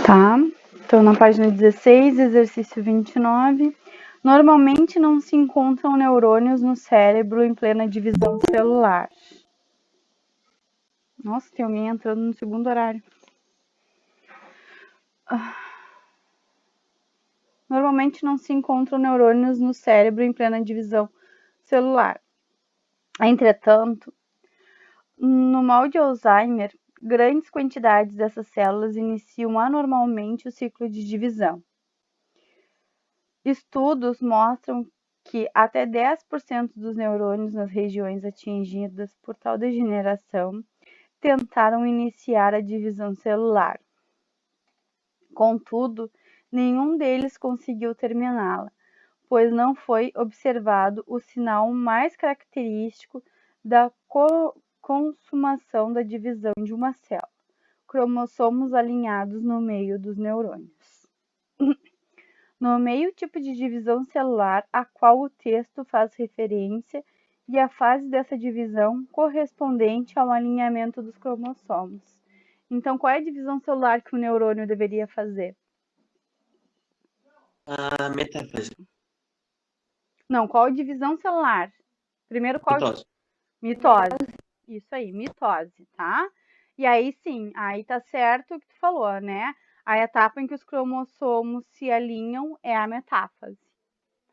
Tá? Então, na página 16, exercício 29, normalmente não se encontram neurônios no cérebro em plena divisão celular. Nossa, tem alguém entrando no segundo horário. Normalmente não se encontram neurônios no cérebro em plena divisão celular. Entretanto, no mal de Alzheimer, grandes quantidades dessas células iniciam anormalmente o ciclo de divisão. Estudos mostram que até 10% dos neurônios nas regiões atingidas por tal degeneração tentaram iniciar a divisão celular. Contudo, nenhum deles conseguiu terminá-la, pois não foi observado o sinal mais característico da consumação da divisão de uma célula, cromossomos alinhados no meio dos neurônios. Nomeie o tipo de divisão celular a qual o texto faz referência e a fase dessa divisão correspondente ao alinhamento dos cromossomos. Então, qual é a divisão celular que o neurônio deveria fazer? A metáfase. Não, qual a divisão celular? Primeiro, qual? Mitose. Mitose. Isso aí, mitose, tá? E aí sim, aí tá certo o que tu falou, né? A etapa em que os cromossomos se alinham é a metáfase,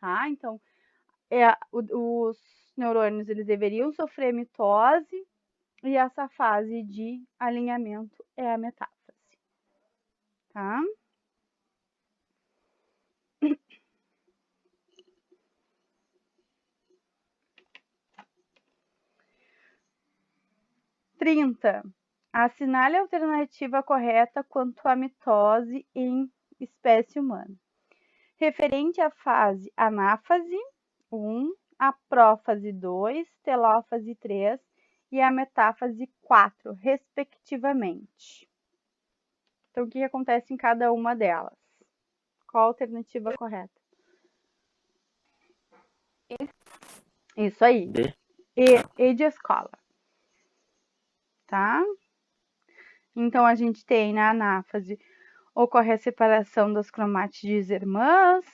tá? Então, os neurônios eles deveriam sofrer mitose e essa fase de alinhamento é a metáfase, tá? Assinale a alternativa correta quanto à mitose em espécie humana. Referente à fase anáfase 1, a prófase 2, telófase 3 e a metáfase 4, respectivamente. Então, o que acontece em cada uma delas? Qual a alternativa correta? Isso aí. D. E de escola. Tá? Então, a gente tem na anáfase ocorre a separação das cromátides irmãs.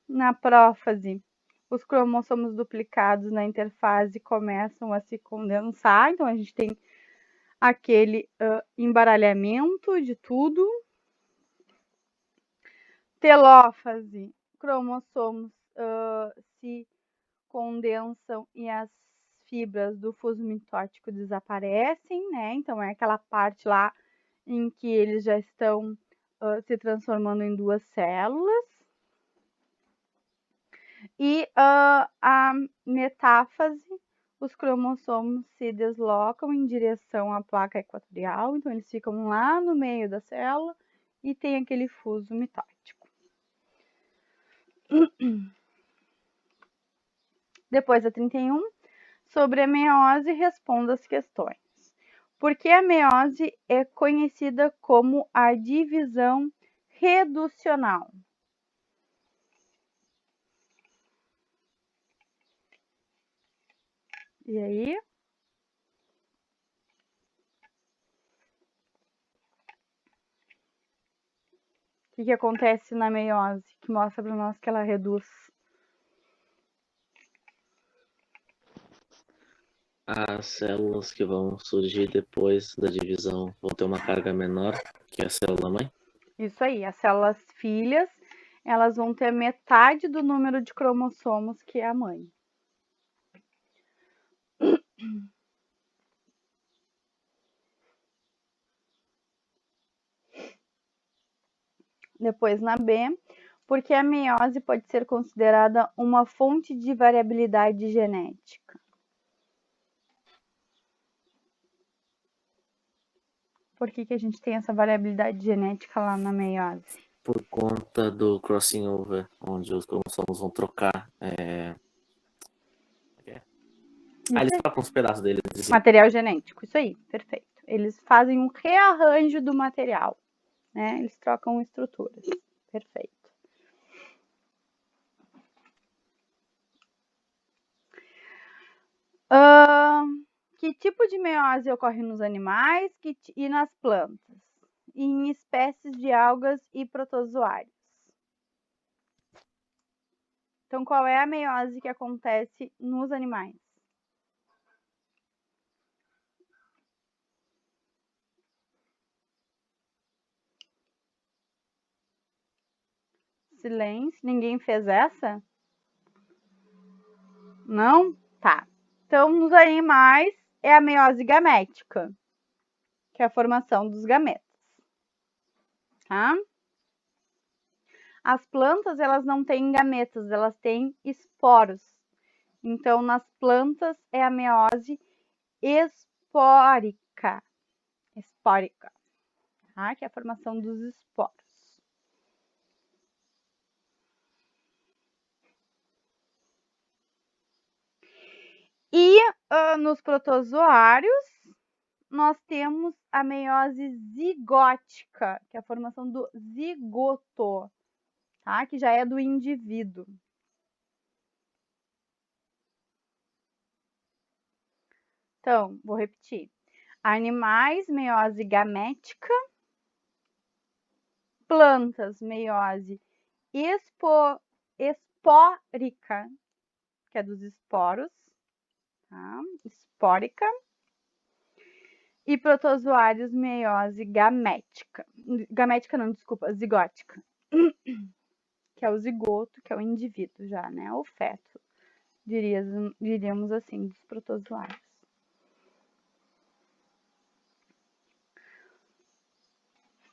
Na prófase, os cromossomos duplicados na interfase começam a se condensar. Então, a gente tem aquele embaralhamento de tudo. Telófase, cromossomos se condensam e as fibras do fuso mitótico desaparecem, né? Então, é aquela parte lá em que eles já estão se transformando em duas células. E a metáfase, os cromossomos se deslocam em direção à placa equatorial, então eles ficam lá no meio da célula e tem aquele fuso mitótico. Depois a 31, sobre a meiose, responda as questões. Por que a meiose é conhecida como a divisão reducional? E aí? O que acontece na meiose que mostra para nós que ela reduz? As células que vão surgir depois da divisão vão ter uma carga menor que a célula mãe? Isso aí, as células filhas, elas vão ter metade do número de cromossomos que a mãe. Depois na B, porque a meiose pode ser considerada uma fonte de variabilidade genética. Por que a gente tem essa variabilidade genética lá na meiose? Por conta do crossing over, onde os cromossomos vão trocar. Eles trocam os pedaços deles. Assim. Material genético, isso aí, perfeito. Eles fazem um rearranjo do material, né? Eles trocam estruturas, perfeito. Que tipo de meiose ocorre nos animais e nas plantas? em espécies de algas e protozoários. Então, qual é a meiose que acontece nos animais? Silêncio. Ninguém fez essa? Não? Tá. Então, nos animais é a meiose gamética, que é a formação dos gametas. Tá? As plantas, elas não têm gametas, elas têm esporos. Então, nas plantas é a meiose espórica. Espórica, tá? Que é a formação dos esporos. E nos protozoários, nós temos a meiose zigótica, que é a formação do zigoto, tá? Que já é do indivíduo. Então, vou repetir. Animais, meiose gamética. Plantas, meiose espórica, que é dos esporos, tá? Espórica. E protozoários, meiose gamética. Gamética não, desculpa, zigótica. Que é o zigoto, que é o indivíduo já, né? O feto, diríamos assim, dos protozoários.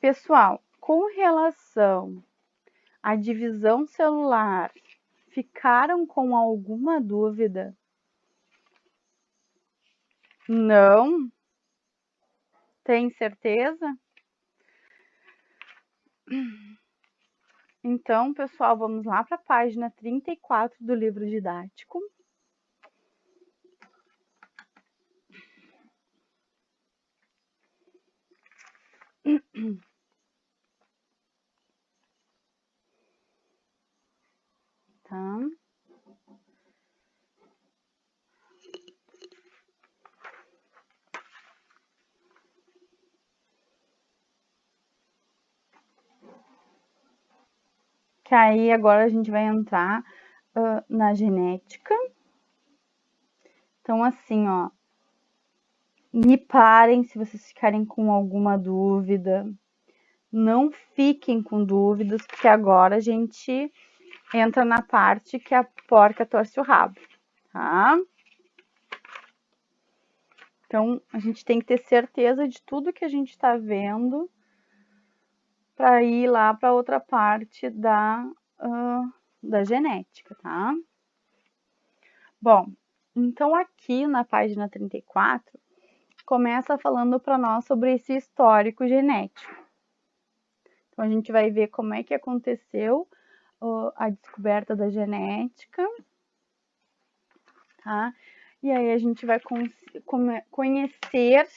Pessoal, com relação à divisão celular, ficaram com alguma dúvida? Não? Tem certeza? Então, pessoal, vamos lá para a página 34 do livro didático. Tá? Que aí agora a gente vai entrar na genética. Então, assim, ó, me parem se vocês ficarem com alguma dúvida. Não fiquem com dúvidas, porque agora a gente entra na parte que a porca torce o rabo, tá? Então, a gente tem que ter certeza de tudo que a gente está vendo para ir lá para outra parte da genética, tá? Bom, então aqui na página 34, começa falando para nós sobre esse histórico genético. Então, a gente vai ver como é que aconteceu a descoberta da genética, tá? E aí a gente vai conhecer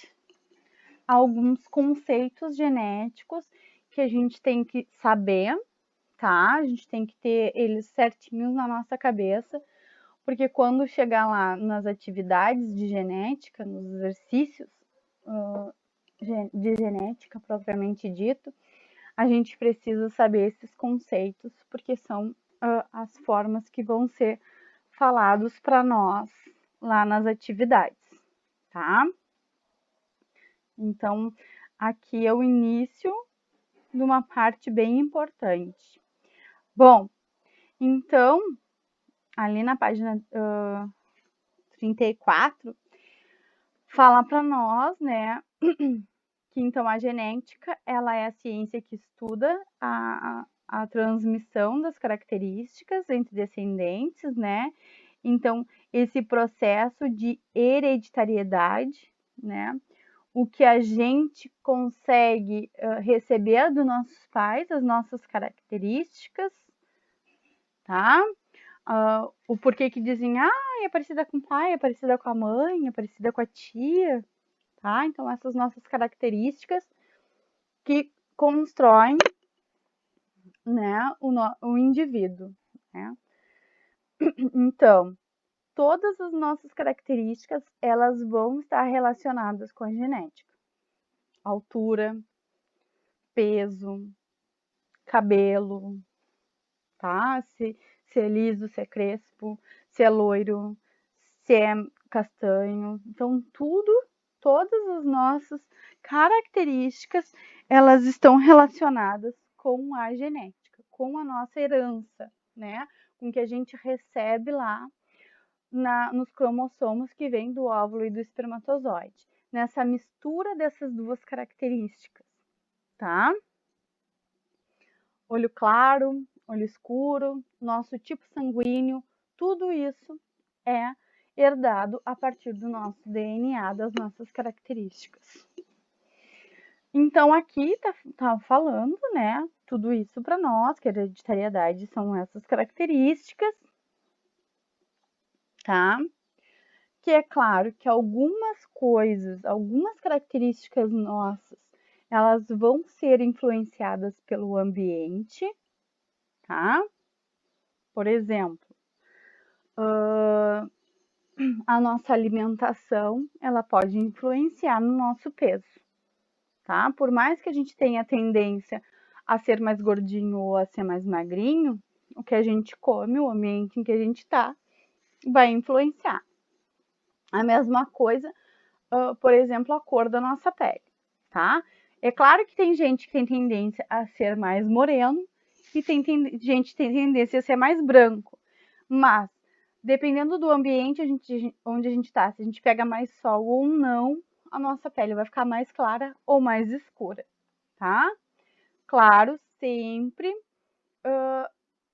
alguns conceitos genéticos que a gente tem que saber, tá? A gente tem que ter eles certinhos na nossa cabeça, porque quando chegar lá nas atividades de genética, nos exercícios de genética propriamente dito, a gente precisa saber esses conceitos, porque são as formas que vão ser falados para nós lá nas atividades, tá? Então, aqui é o início de uma parte bem importante. Bom, então, ali na página 34, fala para nós, né, que então a genética, ela é a ciência que estuda a transmissão das características entre descendentes, né? Então, esse processo de hereditariedade, né? O que a gente consegue receber dos nossos pais, as nossas características, tá? O porquê que dizem, é parecida com o pai, é parecida com a mãe, é parecida com a tia, tá? Então, essas nossas características que constroem, né, o indivíduo, né? Então, todas as nossas características, elas vão estar relacionadas com a genética. Altura, peso, cabelo, tá? Se é liso, se é crespo, se é loiro, se é castanho. Então, todas as nossas características, elas estão relacionadas com a genética, com a nossa herança, né? Com o que a gente recebe lá nos cromossomos que vem do óvulo e do espermatozoide. Nessa mistura dessas duas características, tá? Olho claro, olho escuro, nosso tipo sanguíneo, tudo isso é herdado a partir do nosso DNA, das nossas características. Então, aqui tá falando, né, tudo isso para nós, que a hereditariedade são essas características, tá? Que é claro que algumas coisas, algumas características nossas, elas vão ser influenciadas pelo ambiente, tá? Por exemplo, a nossa alimentação, ela pode influenciar no nosso peso, tá? Por mais que a gente tenha tendência a ser mais gordinho ou a ser mais magrinho, o que a gente come, o ambiente em que a gente está, vai influenciar. A mesma coisa, por exemplo, a cor da nossa pele, tá? É claro que tem gente que tem tendência a ser mais moreno e tem gente que tem tendência a ser mais branco, mas dependendo do ambiente onde a gente está, se a gente pega mais sol ou não, a nossa pele vai ficar mais clara ou mais escura, tá? Claro, sempre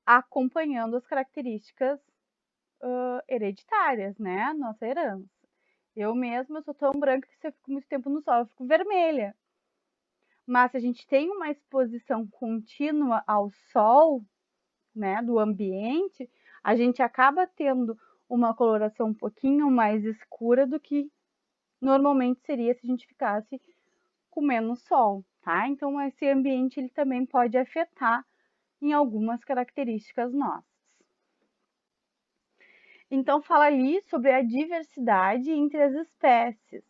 acompanhando as características hereditárias, né? Nossa herança. Eu mesma sou tão branca que se eu fico muito tempo no sol, eu fico vermelha. Mas se a gente tem uma exposição contínua ao sol, né, do ambiente, a gente acaba tendo uma coloração um pouquinho mais escura do que normalmente seria se a gente ficasse com menos sol, tá? Então, esse ambiente ele também pode afetar em algumas características nossas. Então, fala ali sobre a diversidade entre as espécies.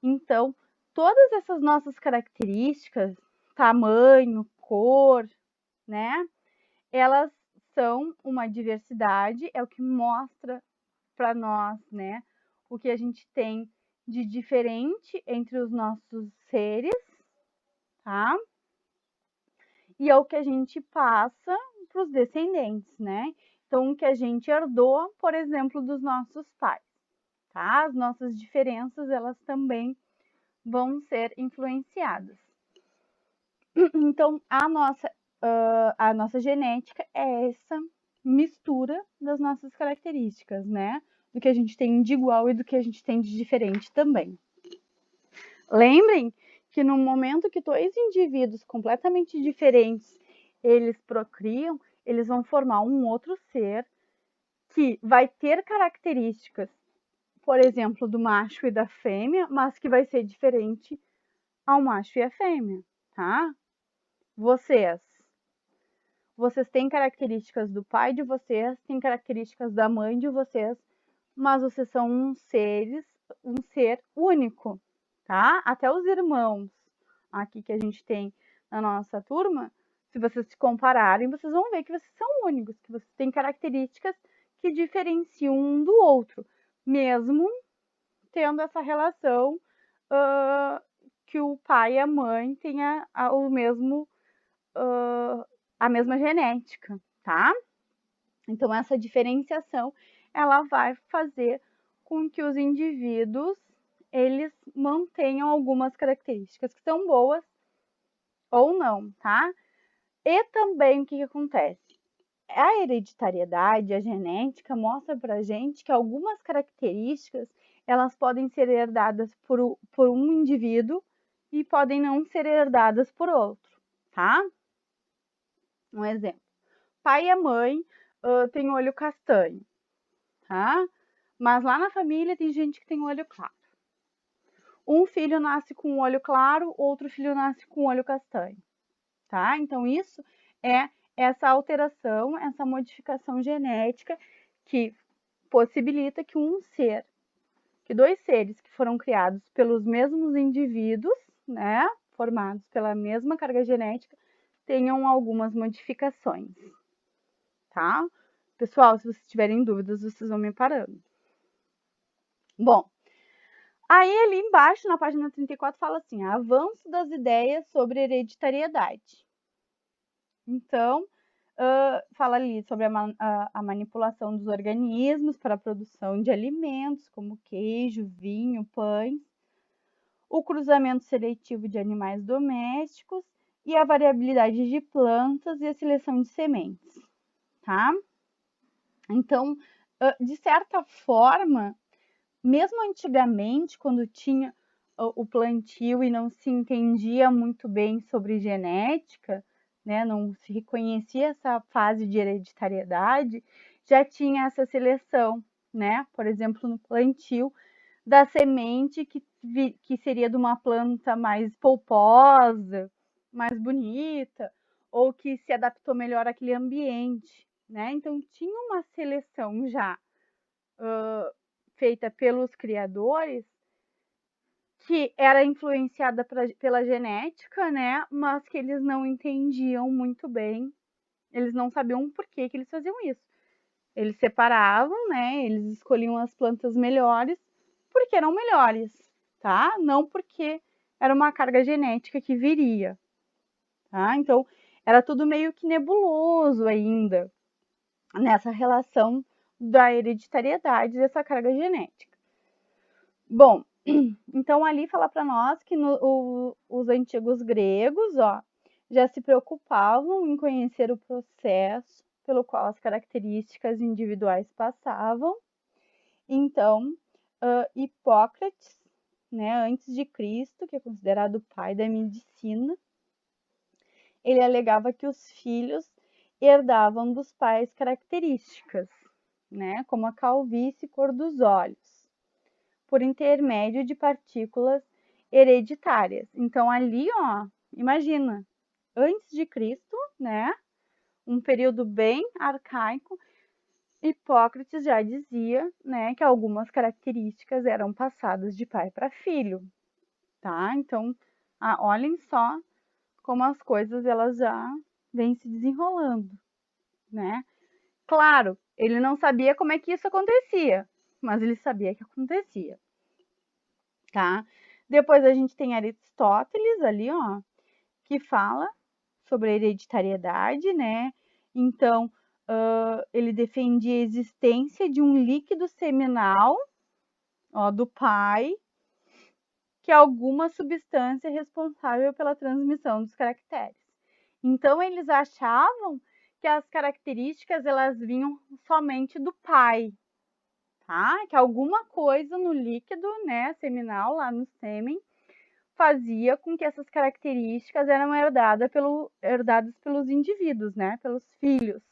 Então, todas essas nossas características, tamanho, cor, né? Elas são uma diversidade, é o que mostra para nós, né? O que a gente tem de diferente entre os nossos seres, tá? E é o que a gente passa para os descendentes, né? Então, o que a gente herdou, por exemplo, dos nossos pais, tá? As nossas diferenças, elas também vão ser influenciadas. Então, a nossa genética é essa mistura das nossas características, né? Do que a gente tem de igual e do que a gente tem de diferente também. Lembrem que no momento que dois indivíduos completamente diferentes, eles procriam, eles vão formar um outro ser que vai ter características, por exemplo, do macho e da fêmea, mas que vai ser diferente ao macho e à fêmea, tá? Vocês têm características do pai de vocês, têm características da mãe de vocês, mas vocês são um ser único, tá? Até os irmãos aqui que a gente tem na nossa turma, se vocês se compararem, vocês vão ver que vocês são únicos, que vocês têm características que diferenciam um do outro, mesmo tendo essa relação que o pai e a mãe tenham a mesma genética, tá? Então, essa diferenciação, ela vai fazer com que os indivíduos, eles mantenham algumas características que são boas ou não, tá? E também, o que acontece? A hereditariedade, a genética, mostra pra gente que algumas características, elas podem ser herdadas por um indivíduo e podem não ser herdadas por outro, tá? Um exemplo. Pai e a mãe têm olho castanho, tá? Mas lá na família tem gente que tem olho claro. Um filho nasce com olho claro, outro filho nasce com olho castanho, tá? Então, isso é essa alteração, essa modificação genética que possibilita que dois seres que foram criados pelos mesmos indivíduos, né? formados pela mesma carga genética tenham algumas modificações, tá? Pessoal, se vocês tiverem dúvidas, vocês vão me parando. Bom, aí ali embaixo, na página 34, fala assim, avanço das ideias sobre hereditariedade. Então, fala ali sobre a manipulação dos organismos para a produção de alimentos, como queijo, vinho, pães, o cruzamento seletivo de animais domésticos e a variabilidade de plantas e a seleção de sementes, tá? Então, de certa forma, mesmo antigamente, quando tinha o plantio e não se entendia muito bem sobre genética, né, não se reconhecia essa fase de hereditariedade, já tinha essa seleção, né? Por exemplo, no plantio da semente que seria de uma planta mais polposa, mais bonita, ou que se adaptou melhor àquele ambiente, né? Então tinha uma seleção já feita pelos criadores que era influenciada pela genética, né? Mas que eles não entendiam muito bem, eles não sabiam por que eles faziam isso. Eles separavam, né? Eles escolhiam as plantas melhores porque eram melhores, tá? Não porque era uma carga genética que viria, tá? Então, era tudo meio que nebuloso ainda nessa relação da hereditariedade dessa carga genética. Bom, então ali fala para nós que os antigos gregos, ó, já se preocupavam em conhecer o processo pelo qual as características individuais passavam. Então, Hipócrates, né, antes de Cristo, que é considerado o pai da medicina, ele alegava que os filhos herdavam dos pais características, né, como a calvície e cor dos olhos, por intermédio de partículas hereditárias. Então ali, ó, imagina, antes de Cristo, né, um período bem arcaico, Hipócrates já dizia, né, que algumas características eram passadas de pai para filho, tá? Então, olhem só como as coisas elas já vêm se desenrolando, né? Claro, ele não sabia como é que isso acontecia, mas ele sabia que acontecia, tá? Depois a gente tem Aristóteles ali, ó, que fala sobre a hereditariedade, né? Então, ele defendia a existência de um líquido seminal, ó, do pai, que é alguma substância responsável pela transmissão dos caracteres. Então, eles achavam que as características elas vinham somente do pai, tá? Que alguma coisa no líquido, né, seminal, lá no sêmen, fazia com que essas características eram herdadas pelos indivíduos, né, pelos filhos,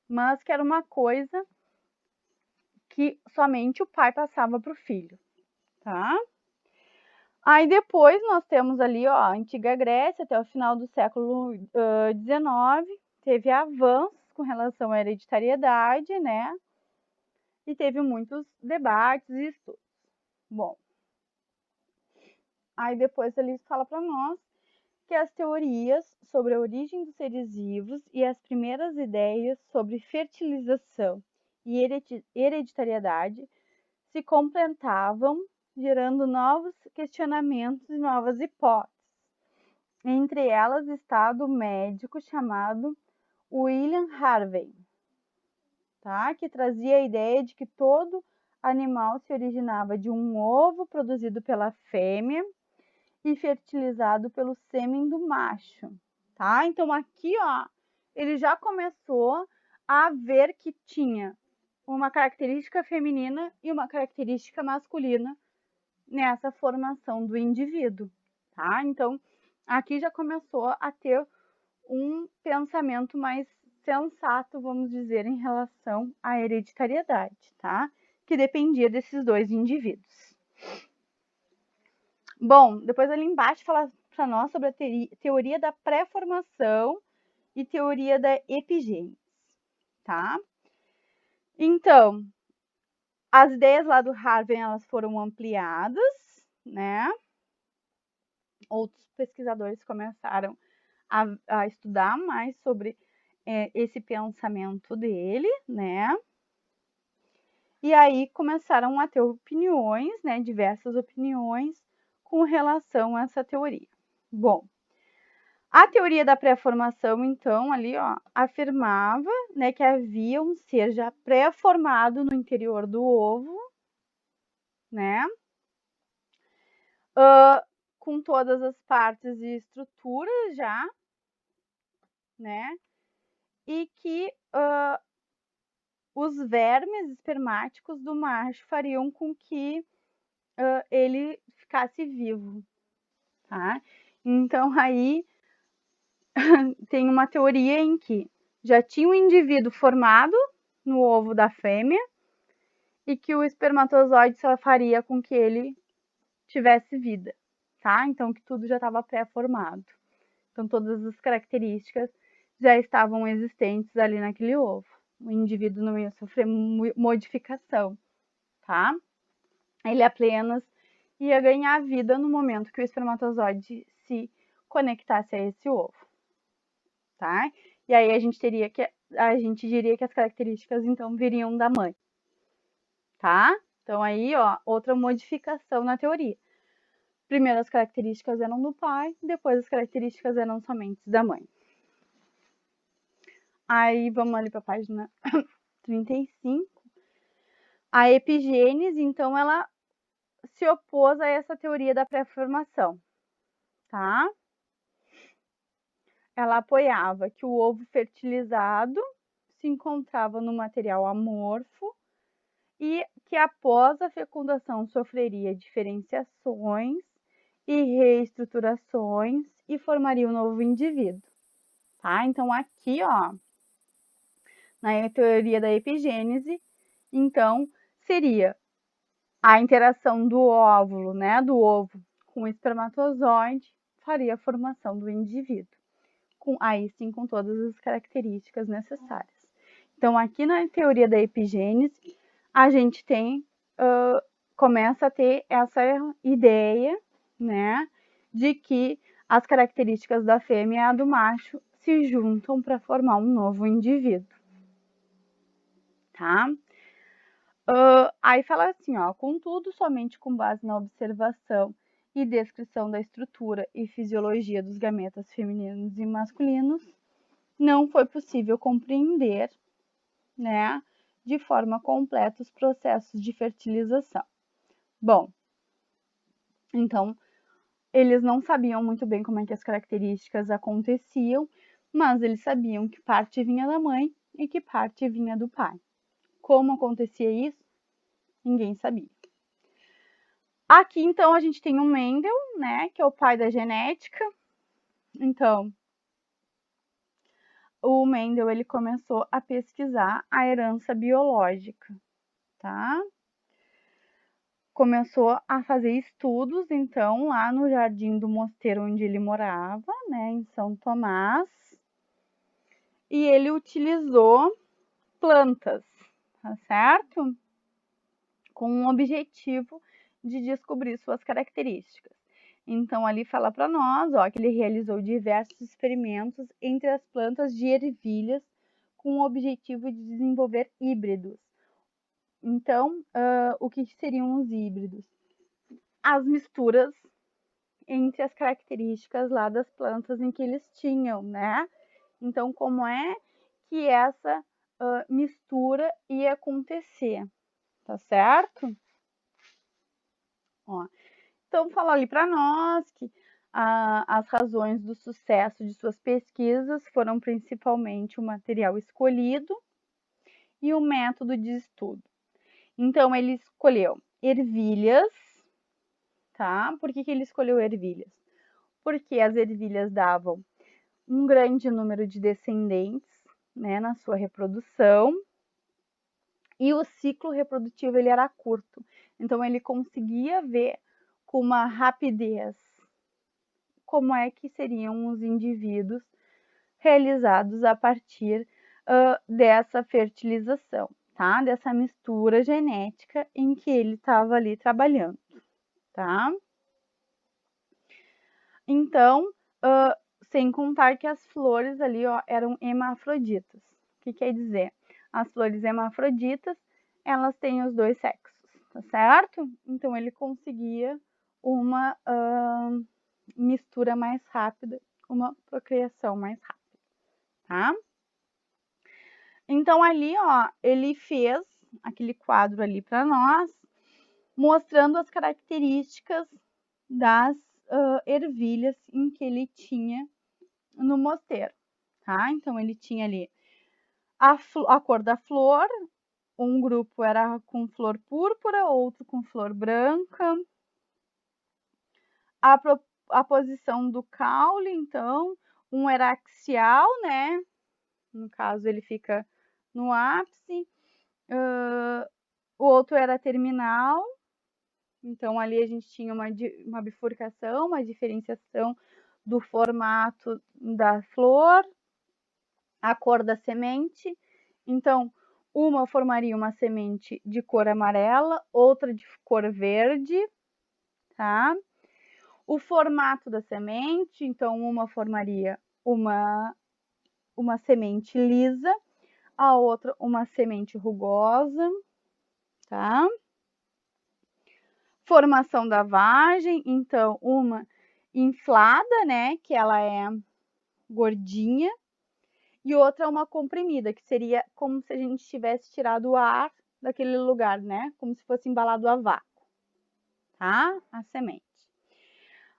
mas que era uma coisa que somente o pai passava para o filho, tá? Aí depois nós temos ali, ó, a antiga Grécia, até o final do século XIX, teve avanços com relação à hereditariedade, né? E teve muitos debates e estudos. Bom, aí depois ele fala para nós que as teorias sobre a origem dos seres vivos e as primeiras ideias sobre fertilização e hereditariedade se complementavam, gerando novos questionamentos e novas hipóteses. Entre elas está do médico chamado William Harvey, tá? Que trazia a ideia de que todo animal se originava de um ovo produzido pela fêmea e fertilizado pelo sêmen do macho, tá? Então aqui, ó, ele já começou a ver que tinha uma característica feminina e uma característica masculina nessa formação do indivíduo, tá? Então, aqui já começou a ter um pensamento mais sensato, vamos dizer, em relação à hereditariedade, tá? Que dependia desses dois indivíduos. Bom, depois ali embaixo fala para nós sobre a teoria da pré-formação e teoria da epigênese, tá? Então, as ideias lá do Harvey, elas foram ampliadas, né? outros pesquisadores começaram a estudar mais sobre esse pensamento dele, né? E aí começaram a ter opiniões, né, diversas opiniões com relação a essa teoria. Bom, a teoria da pré-formação, então, ali, ó, afirmava, né, que havia um ser já pré-formado no interior do ovo, né, com todas as partes e estruturas já, né, e que os vermes espermáticos do macho fariam com que ele ficasse vivo, tá? Então, aí tem uma teoria em que já tinha um indivíduo formado no ovo da fêmea e que o espermatozoide só faria com que ele tivesse vida, tá? Então, que tudo já estava pré-formado. Então, todas as características já estavam existentes ali naquele ovo. O indivíduo não ia sofrer modificação, tá? Ele apenas ia ganhar vida no momento que o espermatozoide se conectasse a esse ovo, tá? E aí a gente diria que as características então viriam da mãe, tá? Então aí, ó, outra modificação na teoria. Primeiro as características eram do pai, depois as características eram somente da mãe. Aí vamos ali para a página 35. A epigênese, então, ela se opôs a essa teoria da pré-formação, tá? Ela apoiava que o ovo fertilizado se encontrava no material amorfo e que após a fecundação sofreria diferenciações e reestruturações e formaria um novo indivíduo, tá? Então aqui, ó, na teoria da epigênese, então seria a interação do óvulo, né, do ovo com o espermatozoide, faria a formação do indivíduo, aí sim com todas as características necessárias. Então aqui na teoria da epigênese, a gente tem, começa a ter essa ideia, né, de que as características da fêmea e a do macho se juntam para formar um novo indivíduo, tá? Aí fala assim, ó, contudo, somente com base na observação e descrição da estrutura e fisiologia dos gametas femininos e masculinos, não foi possível compreender, né, de forma completa os processos de fertilização. Bom, então, eles não sabiam muito bem como é que as características aconteciam, mas eles sabiam que parte vinha da mãe e que parte vinha do pai. Como acontecia isso? Ninguém sabia. Aqui, então, a gente tem o Mendel, né, que é o pai da genética. Então, o Mendel, ele começou a pesquisar a herança biológica, tá? Começou a fazer estudos, então, lá no Jardim do Mosteiro onde ele morava, né, em São Tomás. E ele utilizou plantas, tá certo? Com o objetivo de descobrir suas características. Então, ali fala para nós, ó, que ele realizou diversos experimentos entre as plantas de ervilhas com o objetivo de desenvolver híbridos. Então, o que seriam os híbridos? As misturas entre as características lá das plantas em que eles tinham, né? Então, como é que essa mistura ia acontecer, tá certo? Ó, então, fala ali para nós que as razões do sucesso de suas pesquisas foram principalmente o material escolhido e o método de estudo. Então, ele escolheu ervilhas, tá? Por que ele escolheu ervilhas? Porque as ervilhas davam um grande número de descendentes, né, na sua reprodução, e o ciclo reprodutivo ele era curto. Então, ele conseguia ver com uma rapidez como é que seriam os indivíduos realizados a partir dessa fertilização, tá? Dessa mistura genética em que ele estava ali trabalhando, tá? Então, sem contar que as flores ali, ó, eram hermafroditas. O que quer dizer? As flores hermafroditas, elas têm os dois sexos, tá certo? Então, ele conseguia uma mistura mais rápida, uma procriação mais rápida, tá? Então, ali, ó, ele fez aquele quadro ali para nós, mostrando as características das ervilhas em que ele tinha no mosteiro, tá? Então, ele tinha ali a cor da flor, um grupo era com flor púrpura, outro com flor branca. A posição do caule, então, um era axial, né? No caso, ele fica no ápice. O outro era terminal. Então, ali a gente tinha uma bifurcação, uma diferenciação do formato da flor, a cor da semente. Então, uma formaria uma semente de cor amarela, outra de cor verde, tá? O formato da semente, então, uma formaria uma semente lisa, a outra uma semente rugosa, tá? Formação da vagem, então, uma inflada, né, que ela é gordinha, e outra uma comprimida, que seria como se a gente tivesse tirado o ar daquele lugar, né, como se fosse embalado a vácuo, tá? A semente.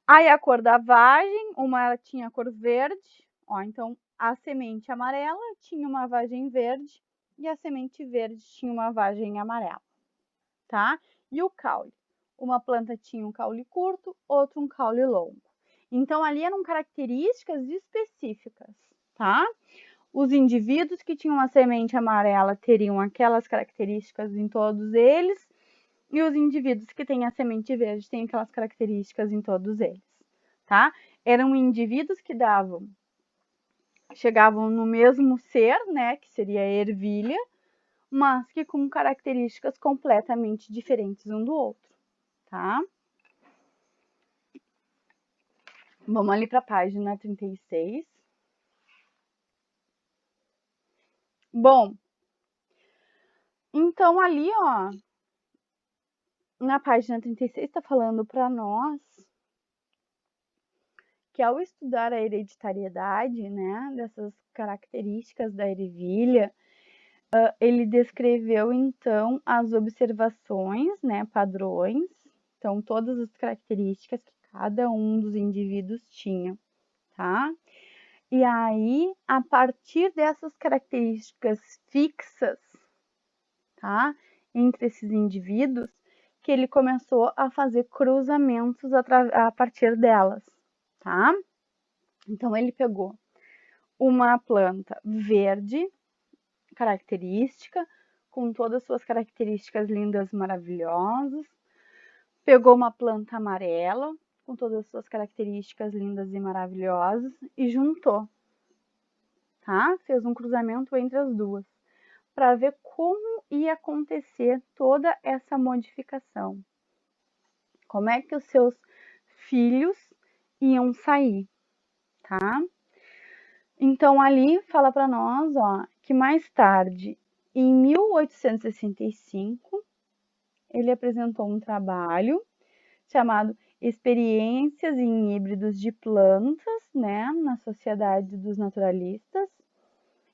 Aí a cor da vagem, uma tinha cor verde, ó, então a semente amarela tinha uma vagem verde e a semente verde tinha uma vagem amarela, tá? E o caule, uma planta tinha um caule curto, outra um caule longo. Então ali eram características específicas, tá? Os indivíduos que tinham uma semente amarela teriam aquelas características em todos eles, e os indivíduos que têm a semente verde têm aquelas características em todos eles, tá? Eram indivíduos que chegavam no mesmo ser, né, que seria a ervilha, mas que com características completamente diferentes um do outro, tá? Vamos ali para a página 36. Bom, então ali, ó, na página 36 está falando para nós que ao estudar a hereditariedade, né, dessas características da ervilha, ele descreveu então as observações, né, padrões, então todas as características que cada um dos indivíduos tinha, tá? E aí, a partir dessas características fixas, tá, entre esses indivíduos, que ele começou a fazer cruzamentos a partir delas, tá? Então, ele pegou uma planta verde, característica, com todas as suas características lindas, maravilhosas. Pegou uma planta amarela, com todas as suas características lindas e maravilhosas, e juntou, tá? Fez um cruzamento entre as duas, para ver como ia acontecer toda essa modificação. Como é que os seus filhos iam sair, tá? Então, ali fala para nós, ó, que mais tarde, em 1865, ele apresentou um trabalho chamado Experiências em Híbridos de Plantas, né, na Sociedade dos Naturalistas,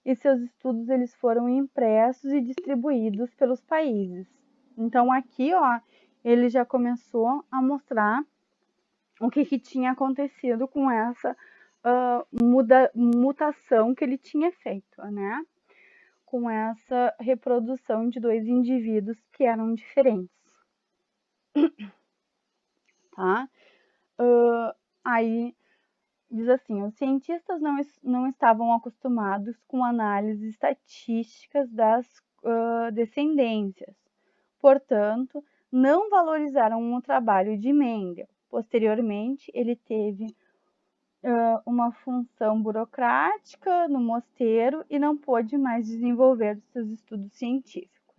e seus estudos eles foram impressos e distribuídos pelos países. Então, aqui, ó, ele já começou a mostrar o que tinha acontecido com essa mutação que ele tinha feito, né? Com essa reprodução de dois indivíduos que eram diferentes, tá? Aí diz assim: os cientistas não estavam acostumados com análises estatísticas das descendências, portanto, não valorizaram o trabalho de Mendel. Posteriormente, ele teve uma função burocrática no mosteiro e não pôde mais desenvolver seus estudos científicos.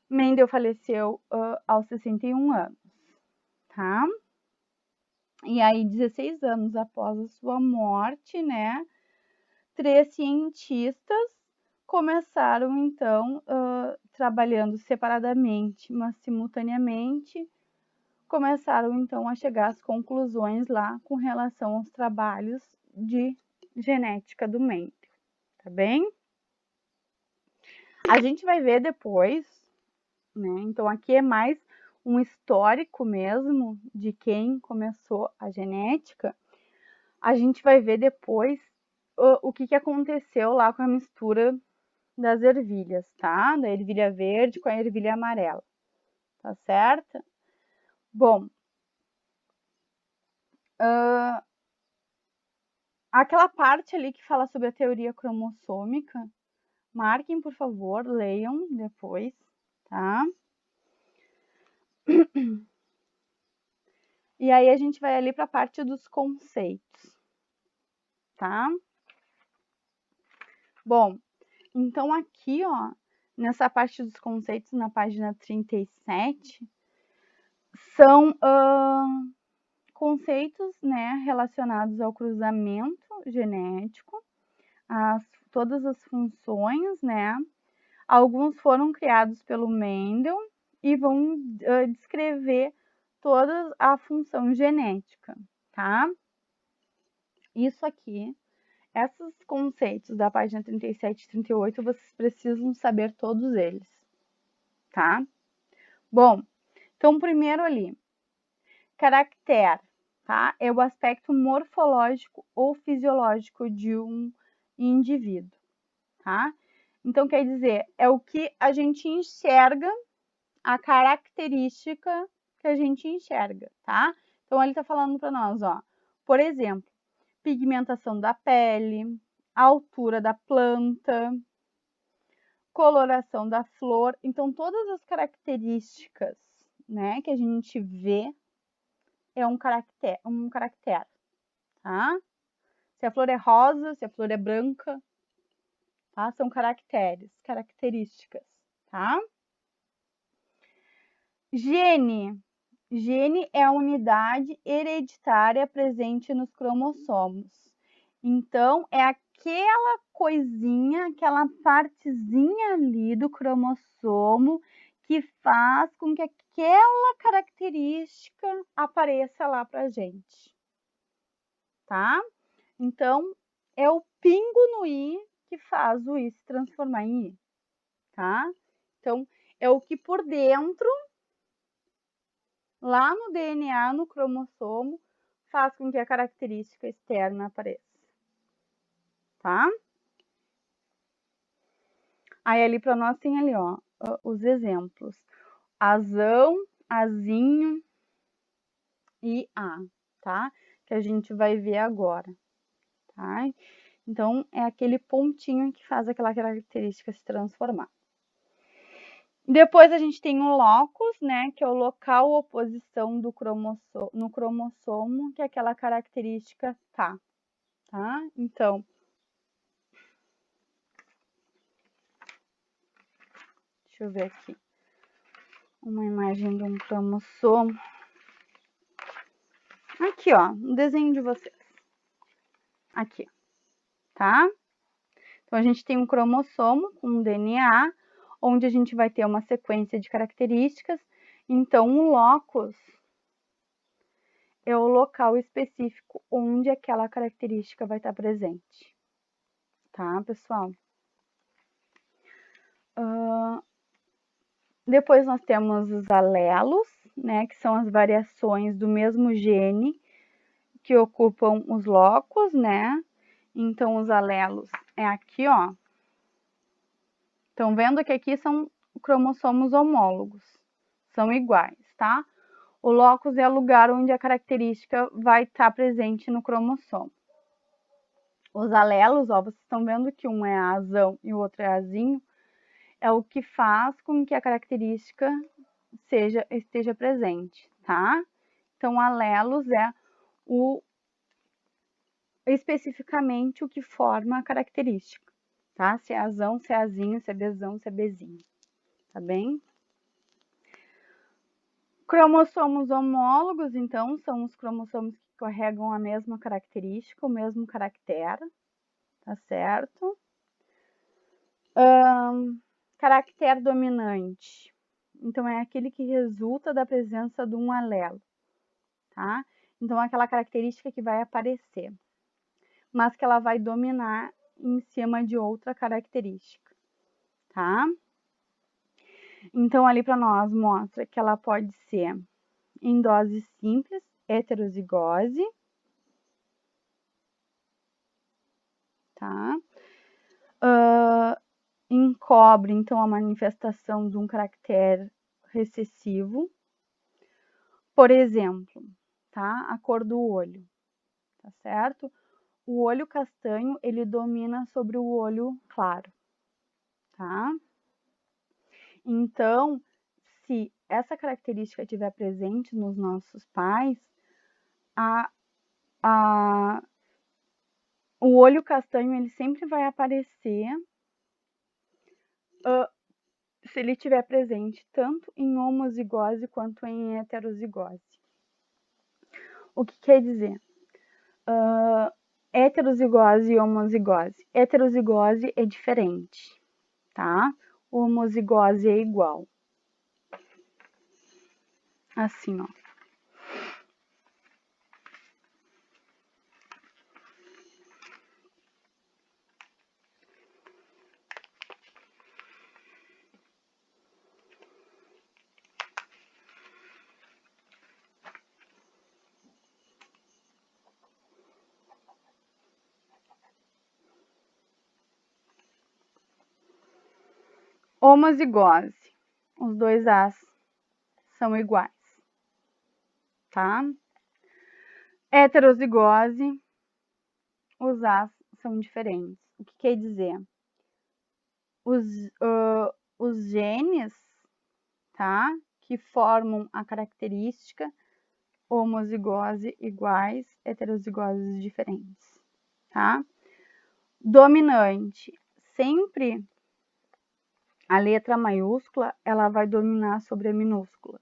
Mendel faleceu aos 61 anos, tá? E aí, 16 anos após a sua morte, né, 3 cientistas começaram, então, trabalhando separadamente, mas simultaneamente, começaram, então, a chegar às conclusões lá com relação aos trabalhos de genética do Mendel, tá bem? A gente vai ver depois, né? Então, aqui é mais um histórico mesmo de quem começou a genética. A gente vai ver depois o que aconteceu lá com a mistura das ervilhas, tá? Da ervilha verde com a ervilha amarela, tá certo? Bom, aquela parte ali que fala sobre a teoria cromossômica, marquem, por favor, leiam depois, tá? E aí a gente vai ali para a parte dos conceitos, tá? Bom, então aqui, ó, nessa parte dos conceitos, na página 37, são conceitos, né, relacionados ao cruzamento genético, todas as funções, né? Alguns foram criados pelo Mendel e vão descrever toda a função genética, tá? Isso aqui, esses conceitos da página 37 e 38, vocês precisam saber todos eles, tá? Bom, então primeiro ali, caractere, tá? É o aspecto morfológico ou fisiológico de um indivíduo, tá? Então, quer dizer, é o que a gente enxerga, a característica que a gente enxerga, tá? Então, ele tá falando para nós, ó, por exemplo, pigmentação da pele, altura da planta, coloração da flor. Então, todas as características, né, que a gente vê é um caractere, tá? Se a flor é rosa, se a flor é branca, tá? São caracteres, características, tá? Gene. Gene é a unidade hereditária presente nos cromossomos. Então, é aquela coisinha, aquela partezinha ali do cromossomo que faz com que aquela característica apareça lá pra gente, tá? Então, é o pingo no i que faz o i se transformar em i, tá? Então, é o que por dentro, lá no DNA, no cromossomo, faz com que a característica externa apareça, tá? Aí ali para nós tem ali, ó, os exemplos. Azão, azinho e a, tá? Que a gente vai ver agora, tá? Então, é aquele pontinho que faz aquela característica se transformar. Depois a gente tem o locus, né, que é o local ou posição do no cromossomo que aquela característica tá? Então, deixa eu ver aqui. Uma imagem de um cromossomo. Aqui, ó, um desenho de vocês. Aqui, tá? Então, a gente tem um cromossomo com um DNA, onde a gente vai ter uma sequência de características. Então, o locus é o local específico onde aquela característica vai estar presente. Tá, pessoal? Depois nós temos os alelos, né, que são as variações do mesmo gene que ocupam os locus, né? Então, os alelos é aqui, ó. Estão vendo que aqui são cromossomos homólogos, são iguais, tá? O locus é o lugar onde a característica vai estar presente no cromossomo. Os alelos, ó, vocês estão vendo que um é azão e o outro é azinho, é o que faz com que a característica esteja presente, tá? Então, alelos é especificamente o que forma a característica, tá? Se é azão, se é azinho, se é bezão, se é bezinho, tá bem? Cromossomos homólogos, então, são os cromossomos que carregam a mesma característica, o mesmo caractere, tá certo? Caractere dominante. Então, é aquele que resulta da presença de um alelo, tá? Então, é aquela característica que vai aparecer, mas que ela vai dominar em cima de outra característica, tá? Então, ali para nós mostra que ela pode ser em dose simples, heterozigose, tá? Encobre, então, a manifestação de um caractere recessivo. Por exemplo, tá? A cor do olho, tá certo? O olho castanho, ele domina sobre o olho claro, tá? Então, se essa característica estiver presente nos nossos pais, o olho castanho, ele sempre vai aparecer se ele estiver presente tanto em homozigose quanto em heterozigose. O que quer dizer? Heterozigose e homozigose. Heterozigose é diferente, tá? Homozigose é igual. Assim, ó. Homozigose. Os dois As são iguais, tá? Heterozigose, os As são diferentes. O que quer dizer? Os genes, tá? Que formam a característica homozigose iguais, heterozigoses diferentes, tá? Dominante. Sempre a letra maiúscula, ela vai dominar sobre a minúscula,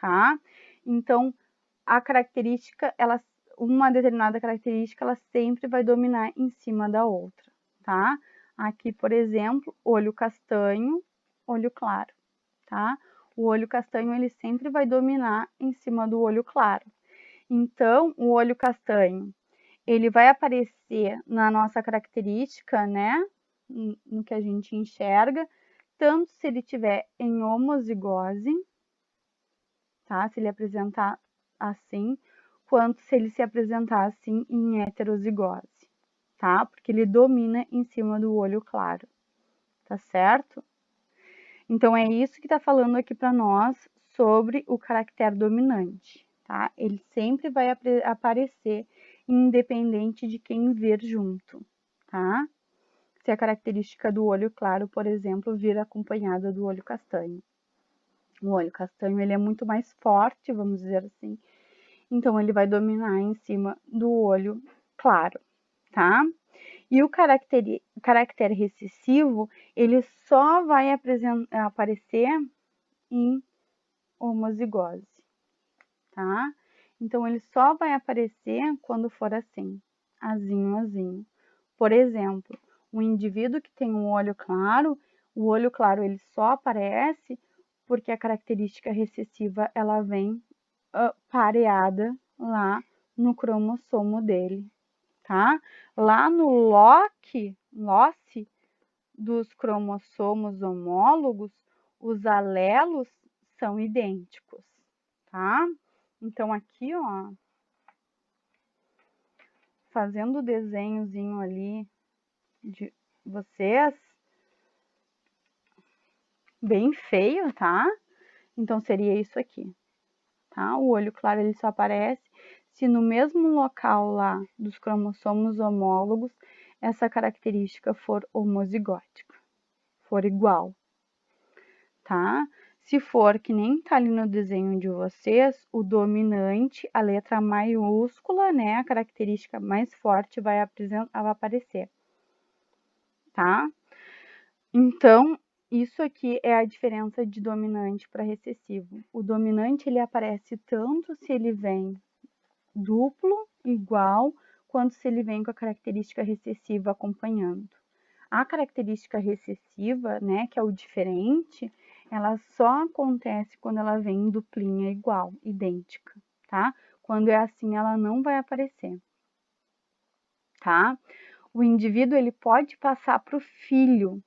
tá? Então, a característica, uma determinada característica, ela sempre vai dominar em cima da outra, tá? Aqui, por exemplo, olho castanho, olho claro, tá? O olho castanho, ele sempre vai dominar em cima do olho claro. Então, o olho castanho, ele vai aparecer na nossa característica, né? No que a gente enxerga, tanto se ele tiver em homozigose, tá? Se ele apresentar assim, quanto se ele se apresentar assim em heterozigose, tá? Porque ele domina em cima do olho claro, tá certo? Então, é isso que está falando aqui para nós sobre o caractere dominante, tá? Ele sempre vai aparecer independente de quem vir junto, tá? Se a característica do olho claro, por exemplo, vir acompanhada do olho castanho. O olho castanho, ele é muito mais forte, vamos dizer assim, então ele vai dominar em cima do olho claro, tá? E o caractere recessivo, ele só vai aparecer em homozigose, tá? Então, ele só vai aparecer quando for assim, azinho, azinho. Por exemplo, um indivíduo que tem um olho claro, o olho claro ele só aparece porque a característica recessiva ela vem pareada lá no cromossomo dele, tá? Lá no loce dos cromossomos homólogos, os alelos são idênticos, tá? Então, aqui, ó, fazendo o desenhozinho ali de vocês, bem feio, tá? Então, seria isso aqui, tá? O olho claro, ele só aparece se no mesmo local lá dos cromossomos homólogos, essa característica for homozigótica, for igual, tá? Se for que nem tá ali no desenho de vocês, o dominante, a letra maiúscula, né? A característica mais forte vai aparecer, tá? Então, Isso aqui é a diferença de dominante para recessivo. O dominante ele aparece tanto se ele vem duplo, igual, quanto se ele vem com a característica recessiva acompanhando. A característica recessiva, né, que é o diferente, ela só acontece quando ela vem em duplinha igual, idêntica, tá? Quando é assim, ela não vai aparecer, tá? O indivíduo ele pode passar para o filho.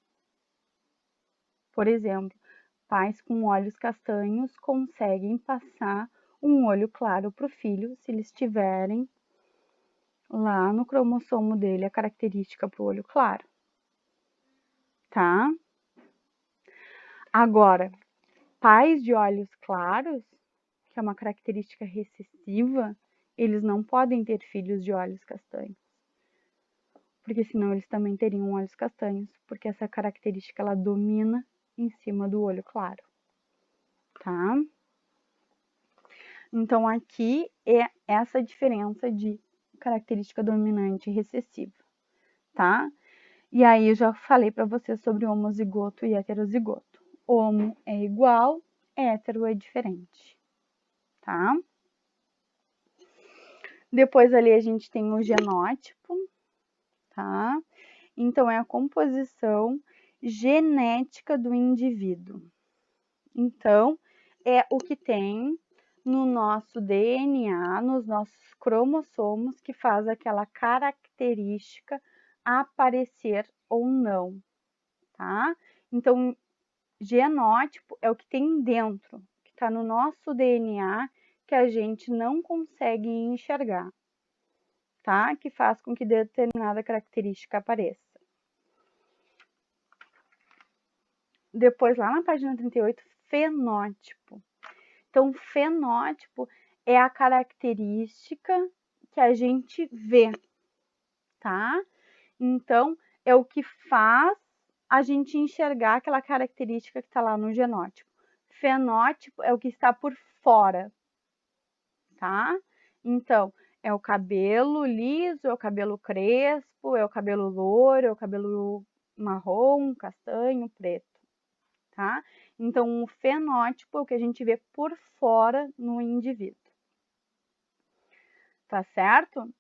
Por exemplo, pais com olhos castanhos conseguem passar um olho claro para o filho se eles tiverem lá no cromossomo dele a característica para o olho claro, tá? Agora, pais de olhos claros, que é uma característica recessiva, eles não podem ter filhos de olhos castanhos, porque senão eles também teriam olhos castanhos, porque essa característica ela domina em cima do olho claro, tá? Então, aqui é essa diferença de característica dominante e recessiva, tá? E aí, eu já falei para você sobre homozigoto e heterozigoto. Homo é igual, hétero é diferente, tá? Depois ali a gente tem o genótipo, tá? Então, é a composição genética do indivíduo. Então, é o que tem no nosso DNA, nos nossos cromossomos, que faz aquela característica aparecer ou não, tá? Então, genótipo é o que tem dentro, que está no nosso DNA, que a gente não consegue enxergar, tá? Que faz com que determinada característica apareça. Depois, lá na página 38, fenótipo. Então, fenótipo é a característica que a gente vê, tá? Então, é o que faz a gente enxergar aquela característica que está lá no genótipo. Fenótipo é o que está por fora, tá? Então, é o cabelo liso, é o cabelo crespo, é o cabelo louro, é o cabelo marrom, castanho, preto, tá? Então, o fenótipo é o que a gente vê por fora no indivíduo, tá certo?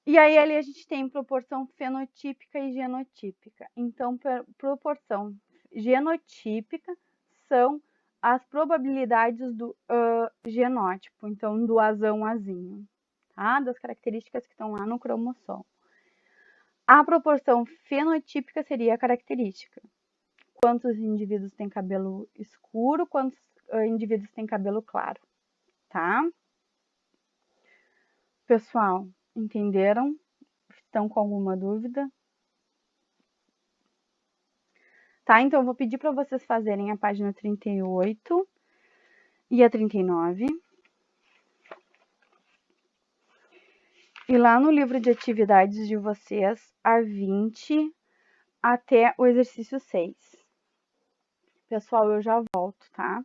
E aí, ali a gente tem proporção fenotípica e genotípica. Então, proporção genotípica são as probabilidades do genótipo, então do azão azinho, tá? Das características que estão lá no cromossomo. A proporção fenotípica seria a característica. Quantos indivíduos têm cabelo escuro, quantos indivíduos têm cabelo claro, tá? Pessoal, entenderam? Estão com alguma dúvida? Tá, então eu vou pedir para vocês fazerem a página 38 e a 39. E lá no livro de atividades de vocês, a 20 até o exercício 6. Pessoal, eu já volto, tá?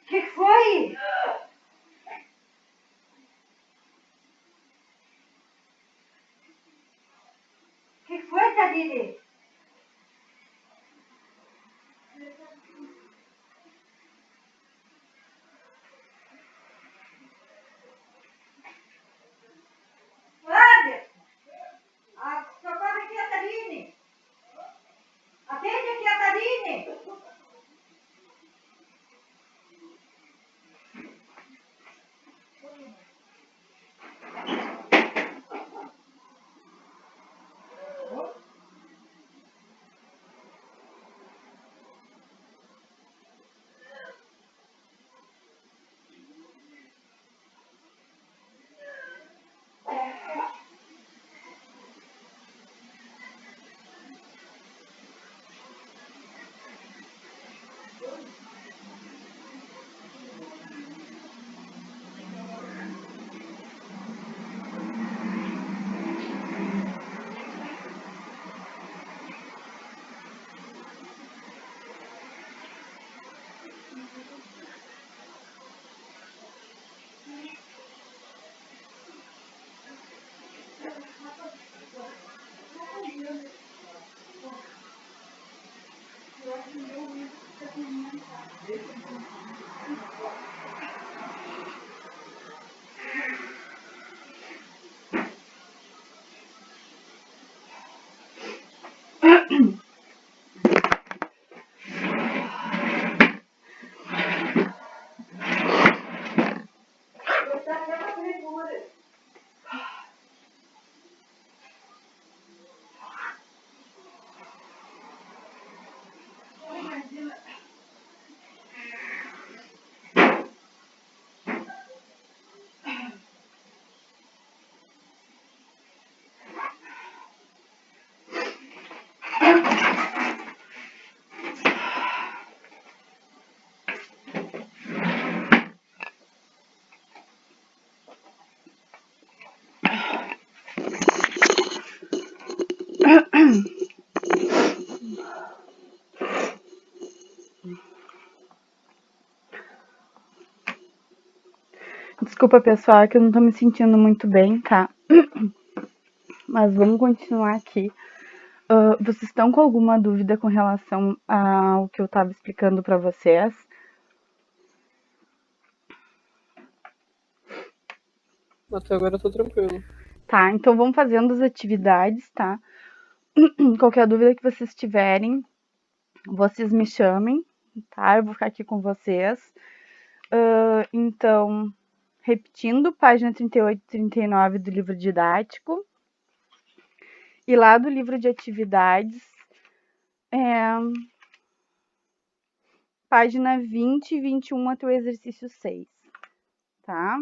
Que foi? Que foi, Tadine? Flávia! Socorre aqui a Tadine! Atende aqui a Tadine! Desculpa, pessoal, é que eu não tô me sentindo muito bem, tá? Mas vamos continuar aqui. Vocês estão com alguma dúvida com relação ao que eu tava explicando pra vocês? Até agora eu tô tranquilo. Tá, então vamos fazendo as atividades, tá? Qualquer dúvida que vocês tiverem, vocês me chamem, tá? Eu vou ficar aqui com vocês. Então, repetindo, página 38 e 39 do livro didático. E lá do livro de atividades, página 20 e 21 até o exercício 6, tá?